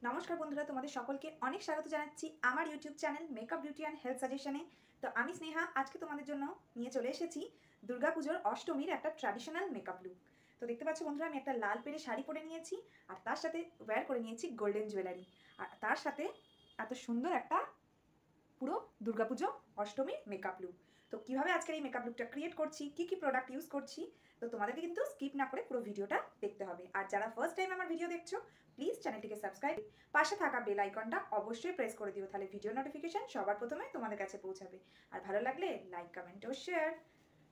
নমস্কার বন্ধুরা, তোমাদের সকলকে অনেক স্বাগত জানাচ্ছি আমার YouTube channel makeup beauty and health সাজেশনে। তো আমি স্নেহা আজকে তোমাদের জন্য নিয়ে চলে এসেছি দুর্গাপুজোর অষ্টমীর একটা ট্র্যাডিশনাল মেকআপ লুক। তো দেখতে পাচ্ছ বন্ধুরা, আমি একটা লাল পেড়ে শাড়ি পরে নিয়েছি আর তার সাথে ওয়্যার করে নিয়েছি গোল্ডেন জুয়েলারি, আর তার সাথে এত সুন্দর একটা পুরো দুর্গাপুজো অষ্টমী মেকআপ লুক। তো কীভাবে আজকের এই মেকআপ লুকটা ক্রিয়েট করছি, কী কী প্রোডাক্ট ইউজ করছি, তো তোমাদেরকে কিন্তু স্কিপ না করে পুরো ভিডিওটা দেখতে হবে। আর যারা ফার্স্ট টাইম আমার ভিডিও দেখছো, প্লিজ চ্যানেলটিকে সাবস্ক্রাইব, পাশে থাকা বেল আইকনটা অবশ্যই প্রেস করে দিও, তাহলে ভিডিও নোটিফিকেশন সবার প্রথমে তোমাদের কাছে পৌঁছাবে। আর ভালো লাগলে লাইক, কমেন্ট ও শেয়ার।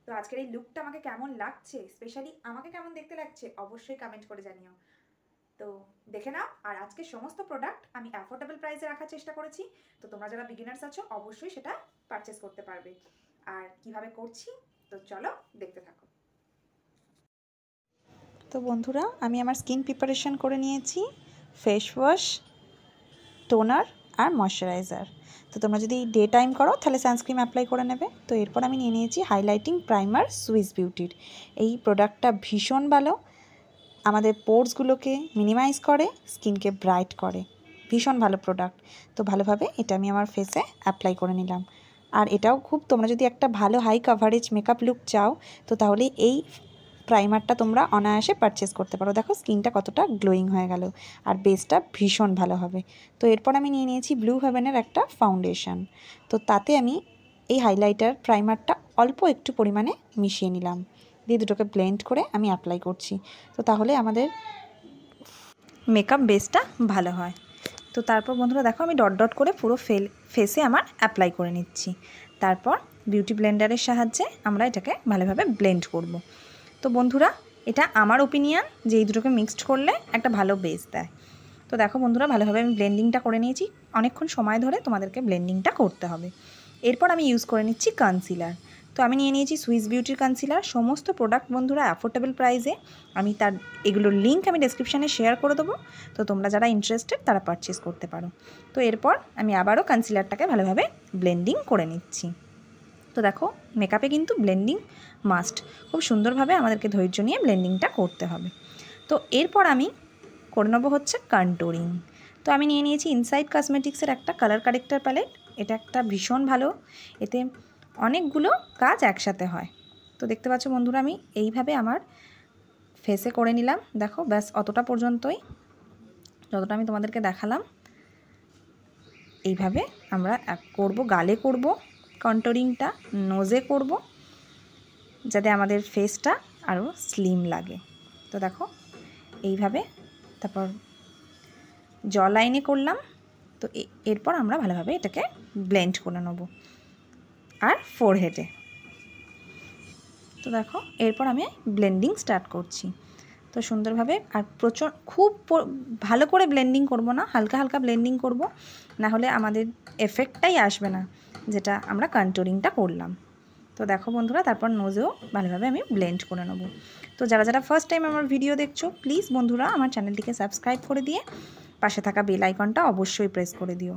তো আজকের এই লুকটা আমাকে কেমন লাগছে, স্পেশালি আমাকে কেমন দেখতে লাগছে, অবশ্যই কমেন্ট করে জানিও। তো দেখে নাও। আর আজকে সমস্ত প্রোডাক্ট আমি অ্যাফোর্ডেবল প্রাইসে রাখার চেষ্টা করেছি, তো তোমরা যারা বিগিনার্স আছো অবশ্যই সেটা পারচেস করতে পারবে। আর কিভাবে করছি, তো চলো দেখতে থাকো। তো বন্ধুরা, আমি আমার স্কিন প্রিপারেশন করে নিয়েছি ফেস ওয়াশ, টোনার আর ময়শ্চারাইজার। তো তোমরা যদি ডে টাইম করো তাহলে সানস্ক্রিন অ্যাপ্লাই করে নেবে। তো এরপর আমি নিয়ে নিয়েছি হাইলাইটিং প্রাইমার সুইস বিউটির। এই প্রোডাক্টটা ভীষণ ভালো, আমাদের পোর্সগুলোকে মিনিমাইজ করে, স্কিনকে ব্রাইট করে, ভীষণ ভালো প্রোডাক্ট। তো ভালোভাবে এটা আমি আমার ফেসে অ্যাপ্লাই করে নিলাম। আর এটাও খুব, তোমরা যদি একটা ভালো হাই কাভারেজ মেকআপ লুক চাও তো তাহলে এই প্রাইমারটা তোমরা অনায়াসে পারচেস করতে পারো। দেখো স্কিনটা কতটা গ্লোয়িং হয়ে গেল, আর বেসটা ভীষণ ভালো হবে। তো এরপর আমি নিয়ে নিয়েছি ব্লু হেভেনের একটা ফাউন্ডেশন। তো তাতে আমি এই হাইলাইটার প্রাইমারটা অল্প একটু পরিমাণে মিশিয়ে নিলাম, দিয়ে দুটোকে ব্লেন্ড করে আমি অ্যাপ্লাই করছি। তো তাহলে আমাদের মেকআপ বেসটা ভালো হয়। তো তারপর বন্ধুরা দেখো, আমি ডট ডট করে পুরো ফেসে আমার অ্যাপ্লাই করে নিচ্ছি। তারপর বিউটি ব্লেন্ডারের সাহায্যে আমরা এটাকে ভালোভাবে ব্লেন্ড করব। তো বন্ধুরা, এটা আমার ওপিনিয়ন যে এই দুটোকে মিক্সড করলে একটা ভালো বেস দেয়। তো দেখো বন্ধুরা, ভালোভাবে আমি ব্লেন্ডিংটা করে নিয়েছি। অনেকক্ষণ সময় ধরে তোমাদেরকে ব্লেন্ডিংটা করতে হবে। এরপর আমি ইউজ করে নিচ্ছি কনসিলার। তো আমি নিয়ে নিয়েছি সুইস বিউটির কনসিলার। সমস্ত প্রোডাক্ট বন্ধুরা অ্যাফোর্ডেবল প্রাইসে, আমি এগুলোর লিঙ্ক আমি ডেসক্রিপশানে শেয়ার করে দেবো। তো তোমরা যারা ইন্টারেস্টেড তারা পারচেস করতে পারো। তো এরপর আমি আবারও কনসিলারটাকে ভালোভাবে ব্লেন্ডিং করে নিচ্ছি। তো দেখো, মেকআপে কিন্তু ব্লেন্ডিং মাস্ট, খুব সুন্দরভাবে আমাদেরকে ধৈর্য নিয়ে ব্লেন্ডিংটা করতে হবে। তো এরপর আমি করে নেবো হচ্ছে কন্ট্যুরিং। তো আমি নিয়ে নিয়েছি ইনসাইড কসমেটিক্সের একটা কালার কারেক্টার প্যালেট। এটা একটা ভীষণ ভালো, এতে অনেকগুলো কাজ একসাথে হয়। তো দেখতে পাচ্ছ বন্ধুরা, আমি এইভাবে আমার ফেসে করে নিলাম। দেখো ব্যাস অতটা পর্যন্তই, যতটা আমি তোমাদেরকে দেখালাম। এইভাবে আমরা করব, গালে করব কন্ট্যুরিংটা, নোজে করব, যাতে আমাদের ফেসটা আরও স্লিম লাগে। তো দেখো এইভাবে, তারপর জ লাইনে করলাম। তো এরপর আমরা ভালোভাবে এটাকে ব্লেন্ড করে নেব আর ফোরহেডে। তো দেখো এরপর আমি ব্লেন্ডিং স্টার্ট করছি। তো সুন্দরভাবে, আর খুব ভালো করে ব্লেন্ডিং করব না, হালকা হালকা ব্লেন্ডিং করব, না হলে আমাদের এফেক্টটাই আসবে না যেটা আমরা কন্ট্যুরিংটা করলাম। তো দেখো বন্ধুরা, তারপর নোজেও ভালোভাবে আমি ব্লেন্ড করে নেব। তো যারা যারা ফার্স্ট টাইম আমার ভিডিও দেখছো, প্লিজ বন্ধুরা আমার চ্যানেলটিকে সাবস্ক্রাইব করে দিয়ে পাশে থাকা বেল আইকনটা অবশ্যই প্রেস করে দিও।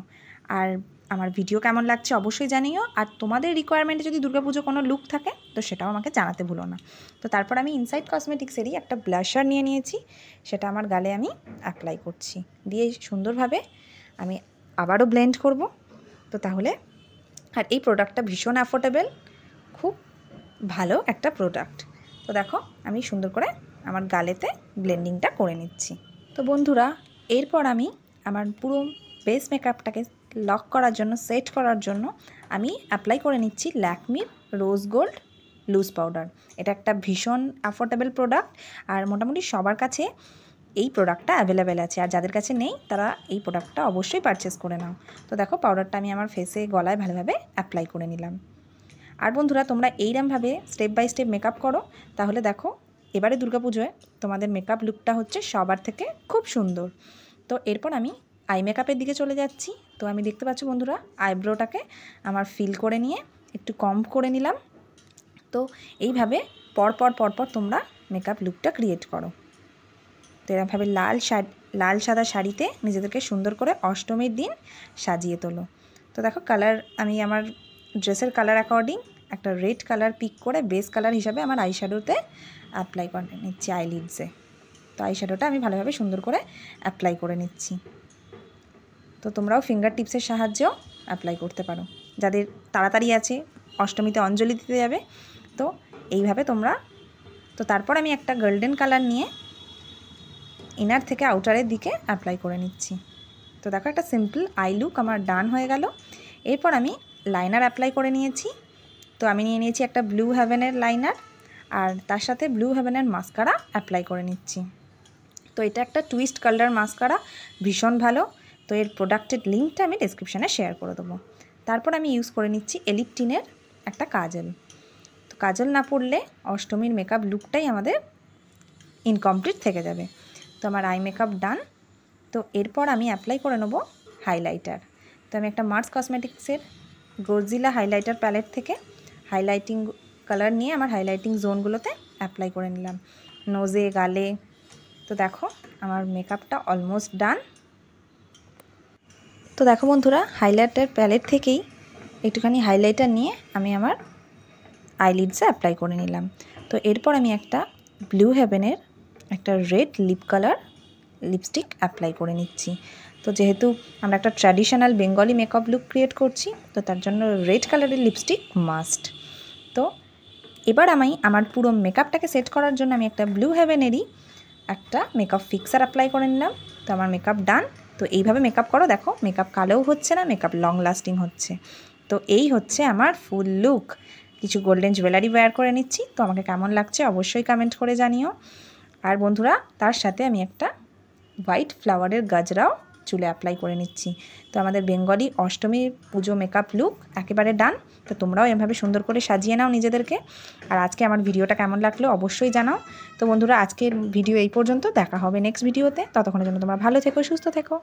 আর আমার ভিডিও কেমন লাগছে অবশ্যই জানিও। আর তোমাদের রিকোয়ারমেন্টে যদি দুর্গাপুজো কোনো লুক থাকে তো সেটাও আমাকে জানাতে ভুলো না। তো তারপর আমি ইনসাইড কসমেটিক্সেরই একটা ব্লাশার নিয়ে নিয়েছি, সেটা আমার গালে আমি অ্যাপ্লাই করছি, দিয়ে সুন্দরভাবে আমি আবারও ব্লেন্ড করব। তো তাহলে, আর এই প্রোডাক্টটা ভীষণ অ্যাফোর্ডেবল, খুব ভালো একটা প্রোডাক্ট। তো দেখো আমি সুন্দর করে আমার গালেতে ব্লেন্ডিংটা করে নিচ্ছি। তো বন্ধুরা, এরপর আমি আমার পুরো বেস মেকআপটাকে লক করার জন্য, সেট করার জন্য আমি অ্যাপ্লাই করে নিচ্ছি ল্যাকমির রোজ গোল্ড লুজ পাউডার। এটা একটা ভীষণ অ্যাফোর্ডেবল প্রোডাক্ট, আর মোটামুটি সবার কাছে এই প্রোডাক্টটা অ্যাভেলেবেল আছে। আর যাদের কাছে নেই তারা এই প্রোডাক্টটা অবশ্যই পারচেস করে নাও। তো দেখো পাউডারটা আমি আমার ফেসে, গলায় ভালোভাবে অ্যাপ্লাই করে নিলাম। আর বন্ধুরা, তোমরা এইরকমভাবে স্টেপ বাই স্টেপ মেকআপ করো, তাহলে দেখো এবারে দুর্গাপুজোয় তোমাদের মেকআপ লুকটা হচ্ছে সবার থেকে খুব সুন্দর। তো এরপর আমি আই মেকআপের দিকে চলে যাচ্ছি। তো আমি দেখতে পাচ্ছি বন্ধুরা, আইব্রোটাকে আমার ফিল করে নিয়ে একটু কম করে নিলাম। তো এইভাবে পরপর তোমরা মেকআপ লুকটা ক্রিয়েট করো। তো এরকমভাবে লাল সাদা শাড়িতে নিজেদেরকে সুন্দর করে অষ্টমীর দিন সাজিয়ে তোলো। তো দেখো কালার, আমি আমার ড্রেসের কালার অ্যাকর্ডিং একটা রেড কালার পিক করে বেস কালার হিসাবে আমার আইশ্যাডোতে অ্যাপ্লাই করে নিচ্ছি, আইলিডসে। তো আইশ্যাডোটা আমি ভালোভাবে সুন্দর করে অ্যাপ্লাই করে নিচ্ছি। তো তোমরাও ফিঙ্গার টিপসের সাহায্যেও অ্যাপ্লাই করতে পারো। যাদের তাড়াতাড়ি আছে, অষ্টমীতে অঞ্জলি দিতে যাবে, তো এইভাবে তোমরা। তো তারপর আমি একটা গোল্ডেন কালার নিয়ে ইনার থেকে আউটারের দিকে অ্যাপ্লাই করে নিচ্ছি। তো দেখো একটা সিম্পল আই লুক আমার ডান হয়ে গেল। এরপর আমি লাইনার অ্যাপ্লাই করে নিয়েছি। তো আমি নিয়ে নিয়েছি একটা ব্লু হেভেনের লাইনার, আর তার সাথে ব্লু হেভেনের মাস্কারা অ্যাপ্লাই করে নিচ্ছি। তো এটা একটা টুইস্ট কালার মাস্কারা, ভীষণ ভালো। তো এর প্রোডাক্টের লিঙ্কটা আমি ডেসক্রিপশানে শেয়ার করে দেবো। তারপর আমি ইউজ করে নিচ্ছি এলিপটিনের একটা কাজল। তো কাজল না পড়লে অষ্টমীর মেকআপ লুকটাই আমাদের ইনকমপ্লিট থেকে যাবে। তো আমার আই মেকআপ ডান। তো এরপর আমি অ্যাপ্লাই করে নেব হাইলাইটার। তো আমি একটা মার্স কসমেটিক্সের গর্জিলা হাইলাইটার প্যালেট থেকে হাইলাইটিং কালার নিয়ে আমার হাইলাইটিং জোনগুলোতে অ্যাপ্লাই করে নিলাম, নোজে, গালে। তো দেখো আমার মেকআপটা অলমোস্ট ডান। তো দেখো বন্ধুরা, হাইলাইটার প্যালেট থেকেই একটুখানি হাইলাইটার নিয়ে আমি আমার আইলিডসে অ্যাপ্লাই করে নিলাম। তো এরপর আমি একটা ব্লু হেভেনের একটা red lip colour lipstick apply করে নিচ্ছি। তো যেহেতু আমরা একটা traditional Bengali makeup look create করছি, তো তার জন্য রেড কালারের লিপস্টিক মাস্ট। তো এবার আমি আমার পুরো মেকআপটাকে সেট করার জন্য আমি একটা ব্লু হেভেনেরই একটা মেকআপ ফিক্সার অ্যাপ্লাই করে নিলাম। তো আমার মেকআপ ডান। তো এইভাবে মেকআপ করো, দেখো মেকআপ কালোও হচ্ছে না, মেকআপ লং লাস্টিং হচ্ছে। তো এই হচ্ছে আমার ফুল লুক। কিছু গোল্ডেন জুয়েলারি ওয়্যার করে নিচ্ছি। তো আমাকে কেমন লাগছে অবশ্যই কমেন্ট করে জানিও। আর বন্ধুরা, তার সাথে আমি একটা হোয়াইট ফ্লাওয়ারের গাজরাও চুলে অ্যাপ্লাই করে নিচ্ছি। তো আমাদের বেঙ্গলি অষ্টমীর পুজো মেকআপ লুক একেবারে ডান। তো তোমরাও এভাবে সুন্দর করে সাজিয়ে নাও নিজেদেরকে। আর আজকে আমার ভিডিওটা কেমন লাগলো অবশ্যই জানাও। তো বন্ধুরা, আজকের ভিডিও এই পর্যন্ত। দেখা হবে নেক্সট ভিডিওতে। ততক্ষণের জন্য তোমরা ভালো থেকো, সুস্থ থেকো।